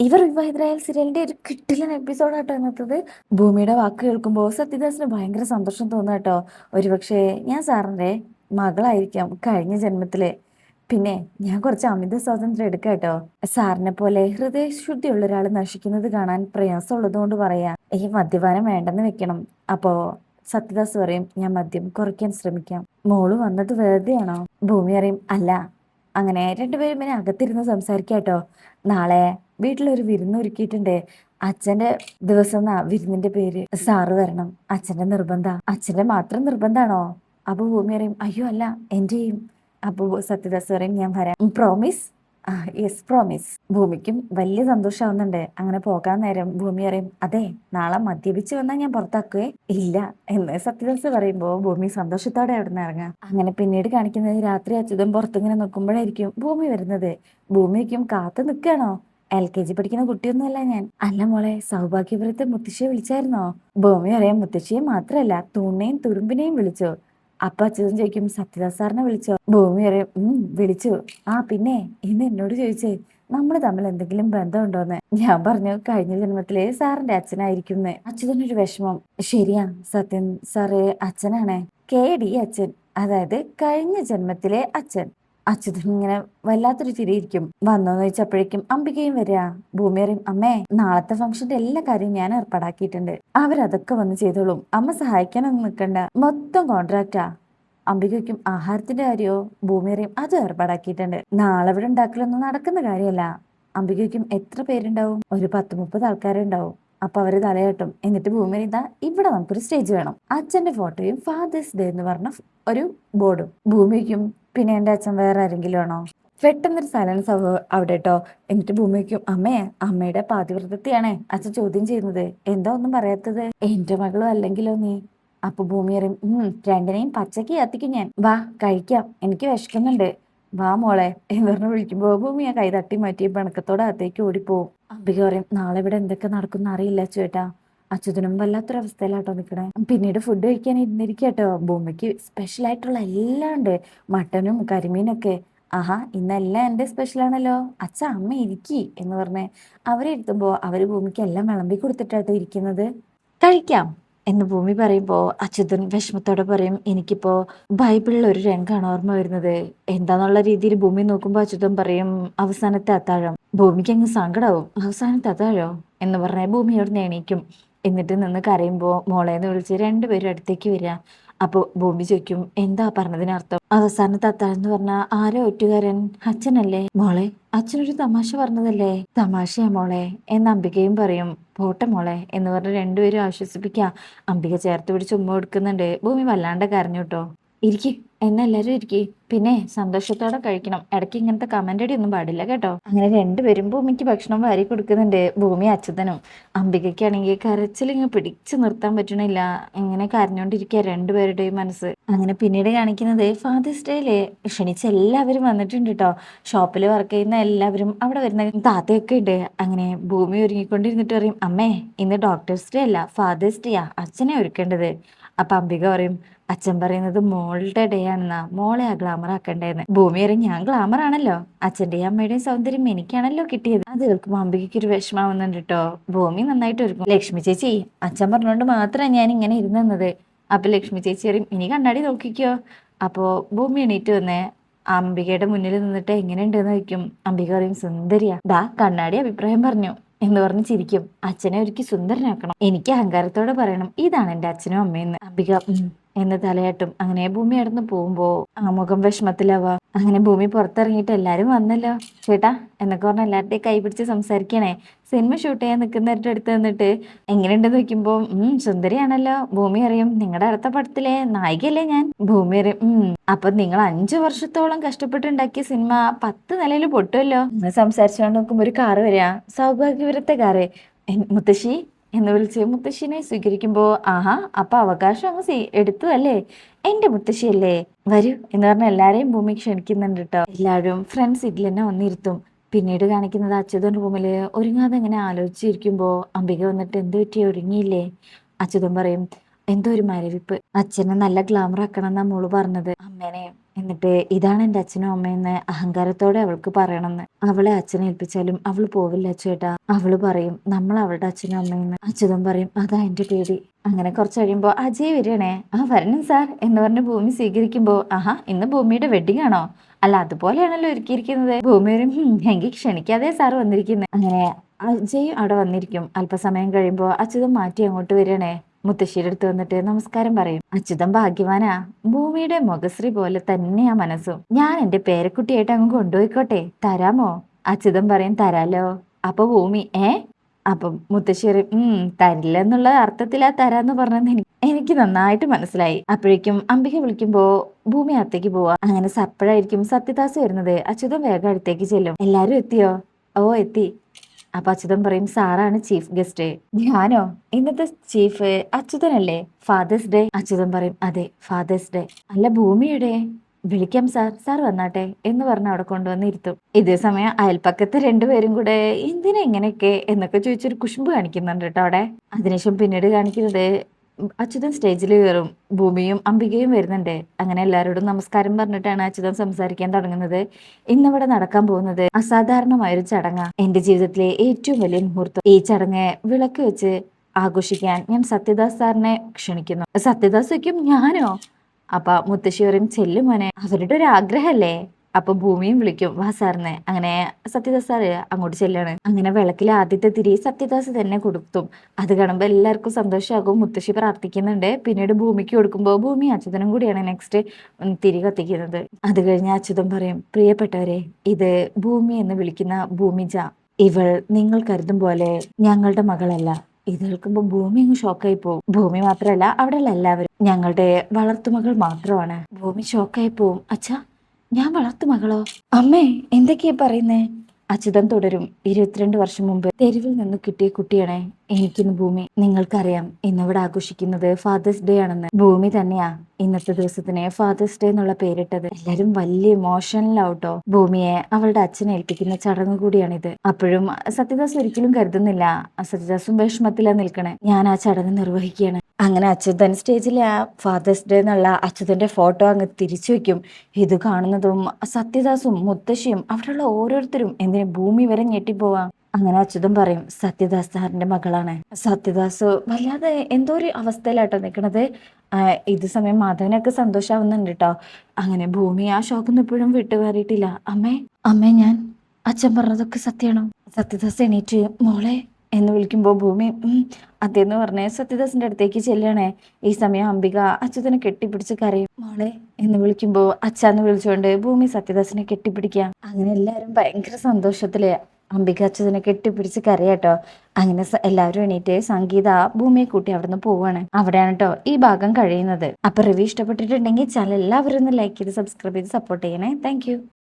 ഇവർ വിവാഹിതരായ സീരിയലിന്റെ ഒരു കിട്ടിലൻ എപ്പിസോഡാട്ടോ ഇന്നത്തത്. ഭൂമിയുടെ വാക്ക് കേൾക്കുമ്പോൾ സത്യദാസിന് ഭയങ്കര സന്തോഷം തോന്നുക കേട്ടോ. ഒരുപക്ഷെ ഞാൻ സാറിന്റെ മകളായിരിക്കാം കഴിഞ്ഞ ജന്മത്തില്. പിന്നെ ഞാൻ കുറച്ച് അമിത സ്വാതന്ത്ര്യം എടുക്കാം കേട്ടോ. സാറിനെ പോലെ ഹൃദയശുദ്ധിയുള്ള ഒരാൾ നശിക്കുന്നത് കാണാൻ പ്രയാസമുള്ളത് കൊണ്ട് പറയാ, ഈ മദ്യപാനം വേണ്ടെന്ന് വെക്കണം. അപ്പോ സത്യദാസ് പറയും, ഞാൻ മദ്യം കുറയ്ക്കാൻ ശ്രമിക്കാം. മോള് വന്നത് വെറുതെയാണോ? ഭൂമി അറിയും, അല്ല. അങ്ങനെ രണ്ടുപേരും പിന്നെ അകത്തിരുന്ന് സംസാരിക്കാട്ടോ. നാളെ വീട്ടിലൊരു വിരുന്ന് ഒരുക്കിയിട്ടുണ്ട്. അച്ഛന്റെ ദിവസം എന്നാ വിരുന്നിന്റെ പേര്. സാറ് വരണം. അച്ഛന്റെ നിർബന്ധ. അച്ഛന്റെ മാത്രം നിർബന്ധാണോ? അപ്പൊ ഭൂമി പറയും, അയ്യോ അല്ല, എന്റെയും. അപ്പൊ സത്യദാസ് പറയും, ഞാൻ വരാം. പ്രോമിസ്? Yes promise. ഭൂമിക്കും വലിയ സന്തോഷമാവുന്നുണ്ട്. അങ്ങനെ പോകാൻ നേരം ഭൂമി പറയും, അതെ, നാളെ മദ്യപിച്ച് വന്നാൽ ഞാൻ പുറത്താക്കുവേ ഇല്ല എന്ന് സത്യദാസ് പറയുമ്പോ ഭൂമി സന്തോഷത്തോടെ അവിടെ നിന്ന് ഇറങ്ങാം. അങ്ങനെ പിന്നീട് കാണിക്കുന്നത് രാത്രി അച്യുതൻ പുറത്തിങ്ങനെ നിൽക്കുമ്പോഴായിരിക്കും ഭൂമി വരുന്നത്. ഭൂമിക്കും കാത്തു നിൽക്കുകയാണോ? LKG പഠിക്കുന്ന കുട്ടിയൊന്നുമല്ല ഞാൻ. അല്ല മോളെ, സൗഭാഗ്യപുരത്തെ മുത്തശ്ശിയെ വിളിച്ചായിരുന്നോ? ഭൂമി അറിയാം, മുത്തശ്ശിയെ മാത്രല്ല തൂണിനെയും തുരുമ്പിനെയും വിളിച്ചോ? അപ്പൊ അച്യുതൻ ചോദിക്കും, സത്യദാസ് സാറിനെ വിളിച്ചോ? ഭൂമി അറിയാം, വിളിച്ചു. പിന്നെ ഇന്ന് എന്നോട് ചോദിച്ചേ നമ്മൾ തമ്മിൽ എന്തെങ്കിലും ബന്ധമുണ്ടോന്ന്. ഞാൻ പറഞ്ഞു, കഴിഞ്ഞ ജന്മത്തിലെ സാറിന്റെ അച്ഛനായിരിക്കും. അച്യുതനൊരു വിഷമം. ശരിയാ, സത്യൻ സാറ് അച്ഛനാണ്. KD അച്ഛൻ, അതായത് കഴിഞ്ഞ ജന്മത്തിലെ അച്ഛൻ. അച്യുതൻ ഇങ്ങനെ വല്ലാത്തൊരു ചിരിയിരിക്കും. വന്നോന്ന് ചോദിച്ചപ്പോഴേക്കും അംബികയും വരിക. ഭൂമി അറിയും, അമ്മേ നാളത്തെ ഫംഗ്ഷന്റെ എല്ലാ കാര്യവും ഞാൻ ഏർപ്പാടാക്കിയിട്ടുണ്ട്. അവരതൊക്കെ വന്ന് ചെയ്തോളും. അമ്മ സഹായിക്കാനൊന്നും നിൽക്കണ്ട. മൊത്തം കോൺട്രാക്റ്റാ. അംബികയ്ക്കും ആഹാരത്തിന്റെ കാര്യമോ? ഭൂമി അറിയും, അത് ഏർപ്പാടാക്കിയിട്ടുണ്ട്. നാളെ ഇവിടെ ഉണ്ടാക്കലൊന്നും നടക്കുന്ന കാര്യമല്ല. അംബികയ്ക്കും എത്ര പേരുണ്ടാവും? ഒരു 10-30 ആൾക്കാരെ ഉണ്ടാവും. അപ്പൊ അവര് തലയാട്ടും. എന്നിട്ട് ഭൂമി ഇതാ, ഇവിടെ നമുക്കൊരു സ്റ്റേജ് വേണം. അച്ഛന്റെ ഫോട്ടോയും ഫാദേഴ്സ് ഡേ എന്ന് പറഞ്ഞ ഒരു ബോർഡും. ഭൂമിക്കും, പിന്നെ എന്റെ അച്ഛൻ വേറെ ആരെങ്കിലും ആണോ? പെട്ടെന്നൊരു സൈലൻസ് അവിടെ കേട്ടോ. എന്നിട്ട് ഭൂമിക്കും, അമ്മയുടെ പാതിവ്രതത്തെയാണേ അച്ഛൻ ചോദ്യം ചെയ്യുന്നത്. എന്താ ഒന്നും പറയാത്തത്? എന്റെ മകളും അല്ലെങ്കിലോ നീ? അപ്പൊ ഭൂമി അറിയും, രണ്ടിനെയും പച്ചക്ക് കത്തിക്കും ഞാൻ. വാ കഴിക്കാം, എനിക്ക് വിശക്കുന്നുണ്ട്. വാ മോളെ എന്ന് പറഞ്ഞ് വിളിക്കുമ്പോ ഭൂമി ആ കൈ തട്ടി മാറ്റി പിണക്കത്തോടെ അകത്തേക്ക് ഓടിപ്പോവും. അംബിക പറയും, നാളെ ഇവിടെ എന്തൊക്കെ നടക്കുന്ന അറിയില്ല ചേട്ടാ. അച്യുതനും വല്ലാത്തൊരവസ്ഥയിലാട്ടോ നിൽക്കണേ. പിന്നീട് ഫുഡ് കഴിക്കാൻ ഇരുന്നിരിക്കട്ടോ. ഭൂമിക്ക് സ്പെഷ്യൽ ആയിട്ടുള്ള എല്ലാം ഉണ്ട്. മട്ടനും കരിമീനൊക്കെ. ആഹാ, ഇന്നെല്ലാം എന്റെ സ്പെഷ്യലാണല്ലോ. അച്ഛ അമ്മ ഇരിക്കി എന്ന് പറഞ്ഞ് അവരിരുത്തുമ്പോ അവര് ഭൂമിക്ക് എല്ലാം വിളമ്പി കൊടുത്തിട്ടാട്ടോ ഇരിക്കുന്നത്. കഴിക്കാം എന്ന് ഭൂമി പറയുമ്പോ അച്യുതൻ വിഷമത്തോടെ പറയും, എനിക്കിപ്പോ ബൈബിളിൽ ഒരു രംഗാണ് ഓർമ്മ വരുന്നത്. എന്താന്നുള്ള രീതിയിൽ ഭൂമി നോക്കുമ്പോ അച്യുതൻ പറയും, അവസാനത്തെ അത്താഴം. ഭൂമിക്ക് അങ്ങ് സങ്കടാവും. അവസാനത്തെ അത്താഴോ എന്ന് പറഞ്ഞ ഭൂമി അവിടെ എണീക്കും. എന്നിട്ട് നിന്ന് കരയുമ്പോ മോളേന്ന് വിളിച്ച് രണ്ടുപേരും അടുത്തേക്ക് വരിക. അപ്പൊ ഭൂമി ചോദിക്കും, എന്താ പറഞ്ഞതിനർത്ഥം? അവസാനത്തെ അത്താഴം എന്ന് പറഞ്ഞ ആരോ ഒറ്റുകാരൻ അച്ഛനല്ലേ മോളെ? അച്ഛനൊരു തമാശ പറഞ്ഞതല്ലേ? തമാശയാ മോളെ എന്ന് അംബികയും പറയും. പോട്ടെ മോളെ എന്ന് പറഞ്ഞ് രണ്ടുപേരും ആശ്വസിപ്പിക്കുക. അംബിക ചേർത്ത് പിടിച്ച് ഉമ്മ കൊടുക്കുന്നുണ്ട്. ഭൂമി വല്ലാണ്ട് കരഞ്ഞു കേട്ടോ. ഇരിക്കി, എന്നെല്ലാരും ഇരിക്കി. പിന്നെ സന്തോഷത്തോടെ കഴിക്കണം. ഇടയ്ക്ക് ഇങ്ങനത്തെ കമന്റ് അടി ഒന്നും പാടില്ല കേട്ടോ. അങ്ങനെ രണ്ടുപേരും ഭൂമിക്ക് ഭക്ഷണം വാരി കൊടുക്കുന്നുണ്ട്. ഭൂമി അച്യുതനും. അംബികയ്ക്കാണെങ്കിൽ കരച്ചിലിങ്ങ് പിടിച്ചു നിർത്താൻ പറ്റണില്ല. ഇങ്ങനെ കരഞ്ഞോണ്ടിരിക്കുക രണ്ടുപേരുടെയും മനസ്സ്. അങ്ങനെ പിന്നീട് കാണിക്കുന്നത് ഫാദേഴ്സ് ഡേയില് ക്ഷണിച്ച എല്ലാവരും വന്നിട്ടുണ്ട് കേട്ടോ. ഷോപ്പിൽ വർക്ക് ചെയ്യുന്ന എല്ലാവരും, അവിടെ വരുന്ന താത്തയൊക്കെ ഉണ്ട്. അങ്ങനെ ഭൂമി ഒരുങ്ങിക്കൊണ്ടിരുന്നിട്ട് പറയും, അമ്മേ ഇന്ന് ഡോക്ടേഴ്സ് ഡേ അല്ല, ഫാദേഴ്സ് ഡേയാ, അച്ഛനെ ഒരുക്കേണ്ടത്. അപ്പൊ അംബിക പറയും, അച്ഛൻ പറയുന്നത് മോളുടെ ഡേ ആണെന്നാ, മോളെ ആ ഗ്ലാമർ ആക്കണ്ടേന്ന്. ഭൂമി പറയും, ഞാൻ ഗ്ലാമർ ആണല്ലോ, അച്ഛന്റെയും അമ്മയുടെയും സൗന്ദര്യം എനിക്കാണല്ലോ കിട്ടിയത്. അത് കേൾക്കുമ്പോൾ അംബികയ്ക്ക് ഒരു വിഷമാവുന്നുണ്ട് കേട്ടോ. ഭൂമി നന്നായിട്ട് ഒരുക്കും. ലക്ഷ്മി ചേച്ചി, അച്ഛൻ പറഞ്ഞോണ്ട് മാത്രമാണ് ഞാൻ ഇങ്ങനെ ഇരുന്നത്. അപ്പൊ ലക്ഷ്മി ചേച്ചി പറയും, ഇനി കണ്ണാടി നോക്കിക്കോ. അപ്പോ ഭൂമി എണീറ്റ് വന്നേ അംബികയുടെ മുന്നിൽ നിന്നിട്ട് എങ്ങനെയുണ്ടെന്ന് ചോദിക്കും. അംബിക പറയും, സുന്ദരിയാ. ദാ കണ്ണാടി അഭിപ്രായം പറഞ്ഞു എന്ന് പറഞ്ഞ് ചിരിക്കും. അച്ഛനെ ഒരുക്കി സുന്ദരനാക്കണം. എനിക്ക് അഹങ്കാരത്തോടെ പറയണം, ഇതാണ് എന്റെ അച്ഛനും അമ്മയെന്ന്. അംബിക എന്ന് തലയാട്ടും. അങ്ങനെ ഭൂമി അടുന്ന് പോകുമ്പോ ആ മുഖം വിഷമത്തിലാവാ. അങ്ങനെ ഭൂമി പുറത്തിറങ്ങിയിട്ട് എല്ലാരും വന്നല്ലോ ചേട്ടാ എന്നൊക്കെ പറഞ്ഞ എല്ലാവരുടെയും കൈ പിടിച്ച് സംസാരിക്കണേ. സിനിമ ഷൂട്ട് ചെയ്യാൻ നിൽക്കുന്നവരുടെ അടുത്ത് നിന്നിട്ട് എങ്ങനെയുണ്ടെന്ന് നോക്കുമ്പോ സുന്ദരിയാണല്ലോ. ഭൂമി അറിയും, നിങ്ങളുടെ അടുത്ത പടത്തിലെ നായികയല്ലേ ഞാൻ? ഭൂമി അറിയും, അപ്പൊ നിങ്ങൾ 5 വർഷത്തോളം കഷ്ടപ്പെട്ടുണ്ടാക്കിയ സിനിമ 10 നിലയിൽ പൊട്ടുമല്ലോ. സംസാരിച്ചുകൊണ്ട് നോക്കുമ്പോ ഒരു കാറ് വരിക. സൗഭാഗ്യപുരത്തെ കാറ്. മുത്തശ്ശി എന്ന് വിളിച്ച് മുത്തശ്ശിനെ സ്വീകരിക്കുമ്പോ, ആഹാ, അപ്പൊ അവകാശം അങ്ങ് എടുത്തു അല്ലേ? എന്റെ മുത്തശ്ശിയല്ലേ, വരൂ എന്ന് പറഞ്ഞ എല്ലാരെയും ഭൂമി ക്ഷണിക്കുന്നുണ്ട് കേട്ടോ. എല്ലാവരും ഫ്രണ്ട് സീറ്റിൽ തന്നെ വന്നിരുത്തും. പിന്നീട് കാണിക്കുന്നത് അച്യുതൻ റൂമില് ഒരുങ്ങാതെ ഇങ്ങനെ ആലോചിച്ചിരിക്കുമ്പോ അംബിക വന്നിട്ട്, എന്ത് പറ്റിയ ഒരുങ്ങിയില്ലേ? അച്യുതൻ പറയും, എന്തോ ഒരു മരവിപ്പ്. അച്ഛനെ നല്ല ഗ്ലാമർ ആക്കണം എന്നാ മോള് പറഞ്ഞത്. അമ്മേനെ എന്നിട്ട് ഇതാണ് എൻ്റെ അച്ഛനും അമ്മയെന്ന് അഹങ്കാരത്തോടെ അവൾക്ക് പറയണമെന്ന്. അവളെ അച്ഛനെ ഏൽപ്പിച്ചാലും അവൾ പോവില്ല അച്ചുവേട്ടാ. അവള് പറയും നമ്മൾ അവളുടെ അച്ഛനും അമ്മയെന്ന്. അച്യുതൻ പറയും അതാ എൻ്റെ പേടി. അങ്ങനെ കുറച്ച് കഴിയുമ്പോൾ അജയ് വരികയാണേ. ആ വരണം സാർ എന്ന് പറഞ്ഞ് ഭൂമി സ്വീകരിക്കുമ്പോൾ ആഹാ ഇന്ന് ഭൂമിയുടെ വെഡിങ് ആണോ? അല്ല അതുപോലെയാണല്ലോ ഒരുക്കിയിരിക്കുന്നത്. ഭൂമി വരും എങ്കിൽ ക്ഷണിക്കാതെ സാർ വന്നിരിക്കുന്നത്. അങ്ങനെ അജയ് അവിടെ വന്നിരിക്കും. അല്പസമയം കഴിയുമ്പോൾ അച്യുതൻ മാറ്റി അങ്ങോട്ട് വരികയാണേ. മുത്തശ്ശിയുടെ അടുത്ത് വന്നിട്ട് നമസ്കാരം പറയും. അച്യുതൻ ഭാഗ്യവാനാ. ഭൂമിയുടെ മുഖശ്രീ പോലെ തന്നെയാ മനസ്സും. ഞാൻ എന്റെ പേരക്കുട്ടിയായിട്ട് അങ്ങ് കൊണ്ടുപോയിക്കോട്ടെ, തരാമോ? അച്യുതൻ പറയും തരാലോ. അപ്പൊ ഭൂമി അപ്പം മുത്തശ്ശി പറയും തരില്ല എന്നുള്ള അർത്ഥത്തിലാ തരാന്ന് പറഞ്ഞത് എനിക്ക് നന്നായിട്ട് മനസ്സിലായി. അപ്പോഴേക്കും അംബിക വിളിക്കുമ്പോ ഭൂമി അകത്തേക്ക് പോവാ. അങ്ങനെ അപ്പോഴായിരിക്കും സത്യദാസ് വരുന്നത്. അച്യുതൻ വേഗം അടുത്തേക്ക് ചെല്ലും. എല്ലാരും എത്തിയോ? ഓ എത്തി. അപ്പൊ അച്യുതൻ പറയും സാറാണ് ചീഫ് ഗസ്റ്റ്. ഞാനോ? ഇന്നത്തെ ചീഫ് അച്യുതനല്ലേ? Father's Day. അച്യുതൻ പറയും അതെ ഫാദേഴ്സ് ഡേ. അല്ല ഭൂമിയുടെ? വിളിക്കാം സാർ, സാർ വന്നാട്ടെ എന്ന് പറഞ്ഞ് അവിടെ കൊണ്ടുവന്ന് ഇരുത്തും. ഇതേ സമയം അയൽപ്പക്കത്ത് രണ്ടുപേരും കൂടെ എന്തിനാ ഇങ്ങനെയൊക്കെ എന്നൊക്കെ ചോദിച്ചൊരു കുശുമ്പ് കാണിക്കുന്നുണ്ട് കേട്ടോ അവിടെ. അതിനുശേഷം പിന്നീട് കാണിക്കുന്നത് അച്യുതൻ സ്റ്റേജിൽ കയറും. ഭൂമിയും അംബികയും വരുന്നുണ്ട്. അങ്ങനെ എല്ലാവരോടും നമസ്കാരം പറഞ്ഞിട്ടാണ് അച്യുതൻ സംസാരിക്കാൻ തുടങ്ങുന്നത്. ഇന്നിവിടെ നടക്കാൻ പോകുന്നത് അസാധാരണമായൊരു ചടങ്ങാ. എന്റെ ജീവിതത്തിലെ ഏറ്റവും വലിയ മുഹൂർത്തം. ഈ ചടങ്ങ് വിളക്ക് വെച്ച് ആഘോഷിക്കാൻ ഞാൻ സത്യദാസ് സാറിനെ ക്ഷണിക്കുന്നു. സത്യദാസ് വയ്ക്കും ഞാനോ? അപ്പൊ മുത്തശ്ശി പറയും ചെല്ലു മോനെ, അവരുടെ ഒരു ആഗ്രഹല്ലേ. അപ്പൊ ഭൂമിയും വിളിക്കും വാ സാറിനെ. അങ്ങനെ സത്യദാസ് സാറ് അങ്ങോട്ട് ചെല്ലാണ്. അങ്ങനെ വിളക്കിലെ ആദ്യത്തെ തിരി സത്യദാസ് തന്നെ കൊടുത്തും. അത് കാണുമ്പോൾ എല്ലാവർക്കും സന്തോഷമാകും. മുത്തശ്ശി പ്രാർത്ഥിക്കുന്നുണ്ട്. പിന്നീട് ഭൂമിക്ക് കൊടുക്കുമ്പോൾ ഭൂമി അച്യുതനും കൂടിയാണ് നെക്സ്റ്റ് തിരി കത്തിക്കുന്നത്. അത് കഴിഞ്ഞ് അച്യുതൻ പറയും പ്രിയപ്പെട്ടവരെ, ഇത് ഭൂമി എന്ന് വിളിക്കുന്ന ഭൂമിജ. ഇവൾ നിങ്ങൾ കരുതും പോലെ ഞങ്ങളുടെ മകളല്ല. ഇത് കേൾക്കുമ്പോൾ ഭൂമി അങ്ങ് ഷോക്കായി പോവും. ഭൂമി മാത്രമല്ല അവിടെയുള്ള എല്ലാവരും ഞങ്ങളുടെ വളർത്തുമകൾ മാത്രമാണ്. ഭൂമി ഷോക്കായി പോവും. അച്ഛാ ഞാൻ വളർത്തുമകളോ? അമ്മേ എന്തൊക്കെയാ പറയുന്നേ? അച്യുതൻ തുടരും. 22 വർഷം മുമ്പ് തെരുവിൽ നിന്ന് കിട്ടിയ കുട്ടിയാണേ എനിക്കിന്ന് ഭൂമി. നിങ്ങൾക്കറിയാം ഇന്നിവിടെ ആഘോഷിക്കുന്നത് ഫാദേഴ്സ് ഡേ ആണെന്ന്. ഭൂമി തന്നെയാ ഇന്നത്തെ ദിവസത്തിന് ഫാദേഴ്സ് ഡേ എന്നുള്ള പേരിട്ടത്. എല്ലാരും വലിയ ഇമോഷണലാവട്ടോ. ഭൂമിയെ അവളുടെ അച്ഛനെ ഏൽപ്പിക്കുന്ന ചടങ്ങ് കൂടിയാണിത്. അപ്പോഴും സത്യദാസ് ഒരിക്കലും കരുതുന്നില്ല സത്യദാസും വിഷമത്തിലാ നിൽക്കണേ. ഞാൻ ആ ചടങ്ങ് നിർവഹിക്കുകയാണ്. അങ്ങനെ അച്യുതൻ സ്റ്റേജിൽ ആ ഫാദേഴ്സ് ഡേ എന്നുള്ള അച്യുതന്റെ ഫോട്ടോ അങ്ങ് തിരിച്ചു വെക്കും. ഇത് കാണുന്നതും സത്യദാസും മുത്തശ്ശിയും അവിടെയുള്ള ഓരോരുത്തരും എന്തിനു ഭൂമി വരെ ഞെട്ടിപ്പോവാം. അങ്ങനെ അച്യുതൻ പറയും സത്യദാസ് സാറിന്റെ മകളാണ്. സത്യദാസ് വല്ലാതെ എന്തോ ഒരു അവസ്ഥയിലാട്ടോ നിൽക്കണത്. ഇത് സമയം മാധവനൊക്കെ സന്തോഷാവുന്നുണ്ട് കേട്ടോ. അങ്ങനെ ഭൂമി ആ ഷോക്കൊന്നും ഇപ്പോഴും വിട്ടുമാറിയിട്ടില്ല. അമ്മേ ഞാൻ അച്ഛൻ പറഞ്ഞതൊക്കെ സത്യമാണോ? സത്യദാസ് എണീറ്റ് മോളെ എന്ന് വിളിക്കുമ്പോൾ ഭൂമി അതേന്ന് പറഞ്ഞ് സത്യദാസിന്റെ അടുത്തേക്ക് ചെല്ലണേ. ഈ സമയം അംബിക അച്യുതനെ കെട്ടിപ്പിടിച്ച് കരയും. മോളെ എന്ന് വിളിക്കുമ്പോൾ അച്ഛന്ന് വിളിച്ചുകൊണ്ട് ഭൂമി സത്യദാസിനെ കെട്ടിപ്പിടിക്കുക. അങ്ങനെ എല്ലാവരും ഭയങ്കര സന്തോഷത്തില് അംബിക അച്യുതനെ കെട്ടിപ്പിടിച്ച് കരയാട്ടോ. അങ്ങനെ എല്ലാവരും എണീറ്റ് സംഗീത ഭൂമിയെ കൂട്ടി അവിടെ നിന്ന് പോവാണ്. അവിടെയാണ് കേട്ടോ ഈ ഭാഗം കഴിയുന്നത്. അപ്പൊ റിവ്യൂ ഇഷ്ടപ്പെട്ടിട്ടുണ്ടെങ്കിൽ ചാനൽ എല്ലാവരും ഒന്ന് ലൈക്ക് ചെയ്ത് സബ്സ്ക്രൈബ് ചെയ്ത് സപ്പോർട്ട് ചെയ്യണേ. താങ്ക്